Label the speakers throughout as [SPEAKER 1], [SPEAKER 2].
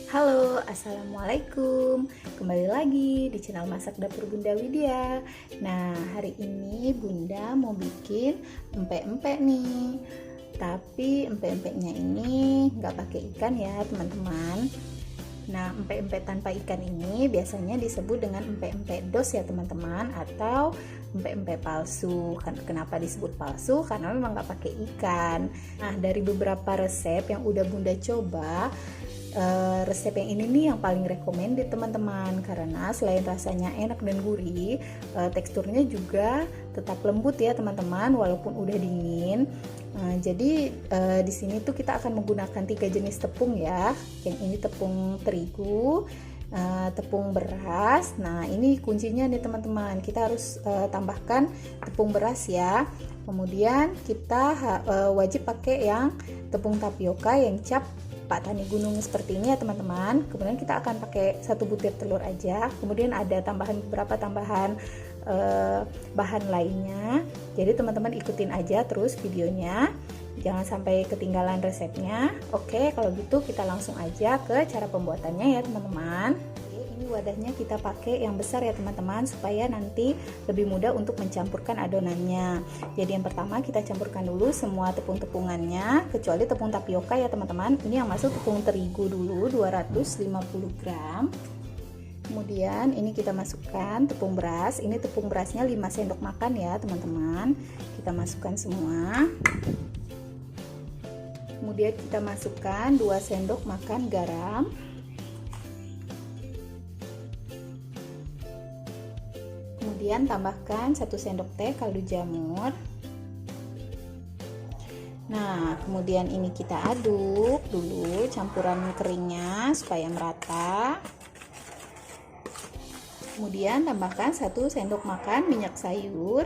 [SPEAKER 1] Halo, Assalamualaikum. Kembali lagi di channel Masak Dapur Bunda Widya. Nah, hari ini Bunda mau bikin empek-empek nih. Tapi empek-empeknya ini nggak pakai ikan ya teman-teman. Nah, empek-empek tanpa ikan ini biasanya disebut dengan empek-empek dos ya teman-teman, atau empek-empek palsu. Kenapa disebut palsu? Karena memang nggak pakai ikan. Nah, dari beberapa resep yang udah Bunda coba, resep yang ini nih yang paling recommended teman-teman, karena selain rasanya enak dan gurih, teksturnya juga tetap lembut ya teman-teman walaupun udah dingin. Jadi di sini tuh kita akan menggunakan 3 jenis tepung ya. Yang ini tepung terigu, tepung beras. Nah, ini kuncinya nih teman-teman, kita harus tambahkan tepung beras ya. Kemudian kita wajib pakai yang tepung tapioka yang cap Pak Tani Gunung seperti ini ya teman-teman. Kemudian kita akan pakai 1 butir telur aja. Kemudian ada beberapa tambahan bahan lainnya. Jadi teman-teman ikutin aja terus videonya, jangan sampai ketinggalan resepnya. Oke, kalau gitu kita langsung aja ke cara pembuatannya ya teman-teman. Ini wadahnya kita pakai yang besar ya teman-teman, supaya nanti lebih mudah untuk mencampurkan adonannya. Jadi yang pertama kita campurkan dulu semua tepung-tepungannya, kecuali tepung tapioka ya teman-teman. Ini yang masuk tepung terigu dulu 250 gram. Kemudian ini kita masukkan tepung beras. Ini tepung berasnya 5 sendok makan ya teman-teman. Kita masukkan semua. Kemudian kita masukkan 2 sendok makan garam. Kemudian tambahkan 1 sendok teh kaldu jamur. Nah, kemudian ini kita aduk dulu campuran keringnya supaya merata. Kemudian tambahkan 1 sendok makan minyak sayur.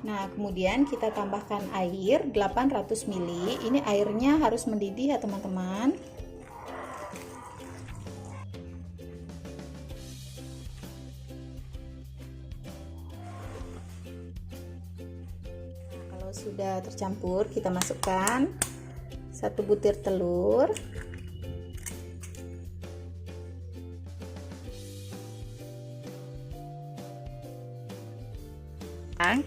[SPEAKER 1] Nah, kemudian kita tambahkan air 800 ml. Ini airnya harus mendidih ya teman-teman. Sudah tercampur, kita masukkan 1 butir telur.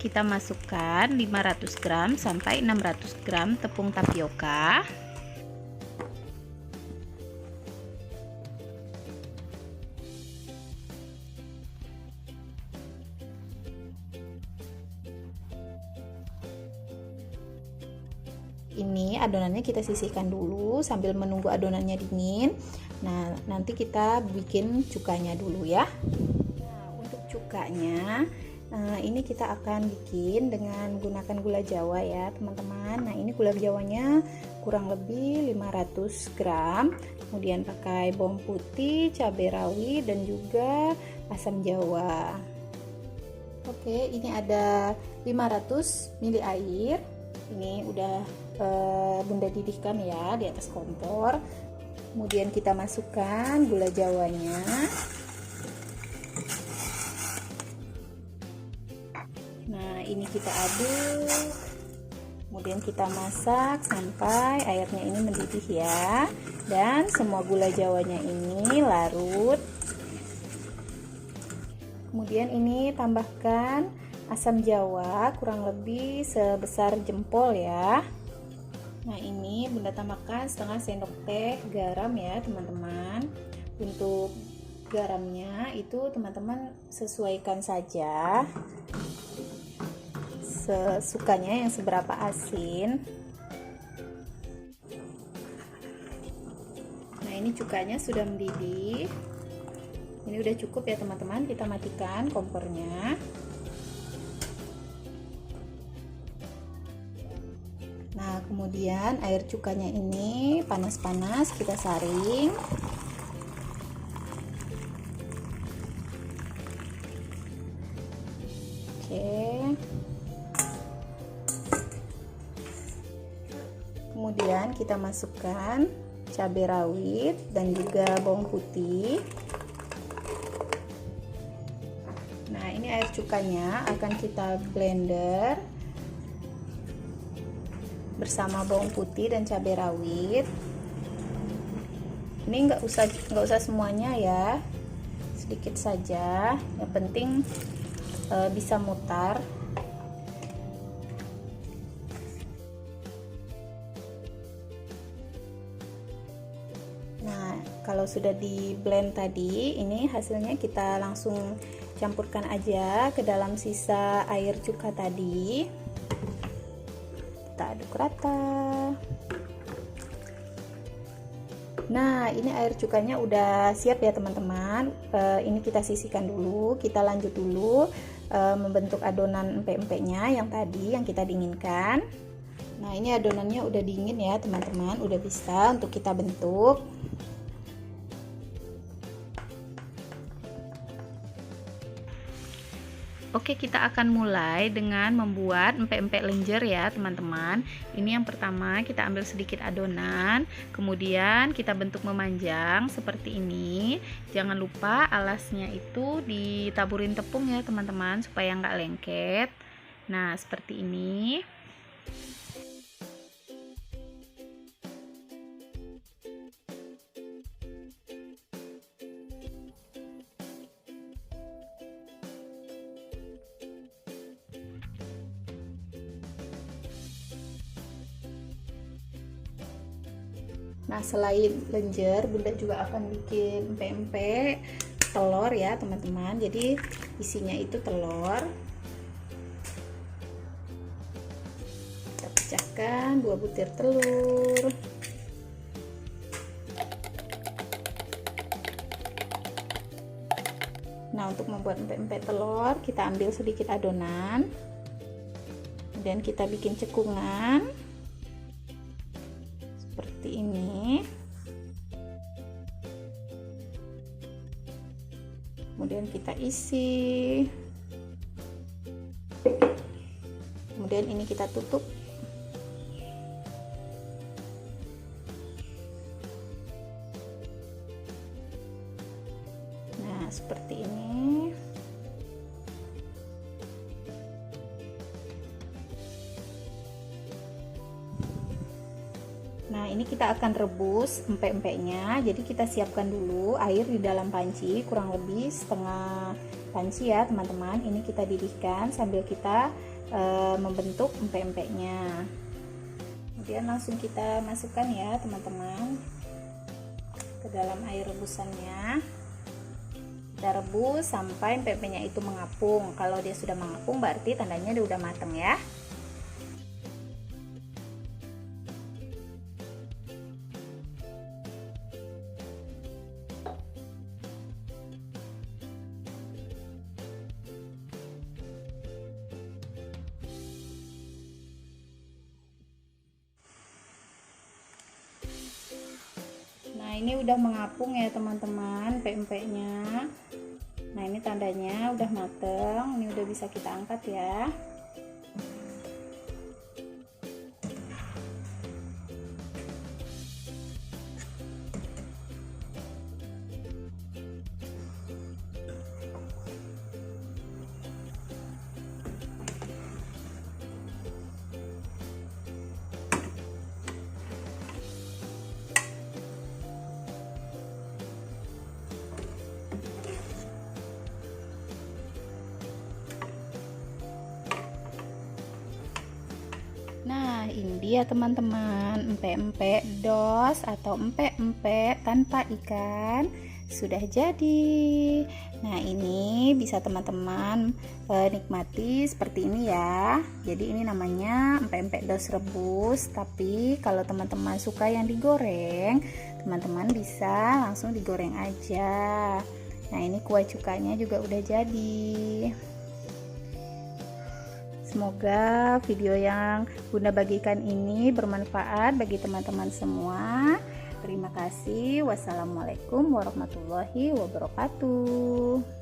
[SPEAKER 1] Kita masukkan 500 gram sampai 600 gram tepung tapioka. Ini adonannya kita sisihkan dulu sambil menunggu adonannya dingin. Nah, nanti kita bikin cukanya dulu ya. Nah, untuk cukanya ini kita akan bikin dengan menggunakan gula Jawa ya teman-teman. Nah, ini gula Jawanya kurang lebih 500 gram. Kemudian pakai bawang putih, cabai rawit, dan juga asam jawa. Oke, ini ada 500 ml air. Ini udah Bunda didihkan ya di atas kompor. Kemudian kita masukkan gula Jawanya. Nah, ini kita aduk. Kemudian kita masak sampai airnya ini mendidih ya, dan semua gula Jawanya ini larut. Kemudian ini tambahkan asam jawa kurang lebih sebesar jempol ya. Nah, ini Bunda tambahkan setengah sendok teh garam ya teman-teman. Untuk garamnya itu teman-teman sesuaikan saja, sesukanya yang seberapa asin. Nah, ini cukanya sudah mendidih. Ini udah cukup ya teman-teman, kita matikan kompornya. Nah, kemudian air cukanya ini panas-panas kita saring. Oke. Kemudian kita masukkan cabai rawit dan juga bawang putih. Nah, ini air cukanya akan kita blender bersama bawang putih dan cabai rawit. Ini nggak usah semuanya ya, sedikit saja, yang penting bisa mutar. Nah, kalau sudah di blend tadi, ini hasilnya kita langsung campurkan aja ke dalam sisa air cuka tadi. Kita aduk rata. Nah, ini air cukanya udah siap ya teman-teman. Ini kita sisihkan dulu, kita lanjut dulu membentuk adonan empek-empeknya yang tadi yang kita dinginkan. Nah, ini adonannya udah dingin ya teman-teman, udah bisa untuk kita bentuk. Oke, kita akan mulai dengan membuat empek-empek lenjer ya teman-teman. Ini yang pertama, kita ambil sedikit adonan, kemudian kita bentuk memanjang seperti ini. Jangan lupa alasnya itu ditaburin tepung ya teman-teman, supaya nggak lengket. Nah, seperti ini. Nah, selain lenjer, Bunda juga akan bikin empek-empek telur ya teman-teman. Jadi isinya itu telur. Kita pecahkan 2 butir telur. Nah, untuk membuat empek-empek telur, kita ambil sedikit adonan, kemudian kita bikin cekungan seperti ini. Kemudian kita isi, kemudian ini kita tutup. Nah, seperti ini. Nah, ini kita akan rebus empek-empeknya. Jadi kita siapkan dulu air di dalam panci, kurang lebih setengah panci ya teman-teman. Ini kita didihkan sambil kita membentuk empek-empeknya. Kemudian langsung kita masukkan ya teman-teman ke dalam air rebusannya. Kita rebus sampai empek-empeknya itu mengapung. Kalau dia sudah mengapung berarti tandanya dia udah mateng ya. Nah, ini udah mengapung ya teman-teman empek-empeknya. Nah, ini tandanya udah mateng. Ini udah bisa kita angkat ya. Nah, ini dia teman-teman, empek-empek dos atau empek-empek tanpa ikan sudah jadi. Nah, ini bisa teman-teman nikmati seperti ini ya. Jadi ini namanya empek-empek dos rebus. Tapi kalau teman-teman suka yang digoreng, teman-teman bisa langsung digoreng aja. Nah, ini kuah cukanya juga udah jadi. Semoga video yang Bunda bagikan ini bermanfaat bagi teman-teman semua. Terima kasih. Wassalamualaikum warahmatullahi wabarakatuh.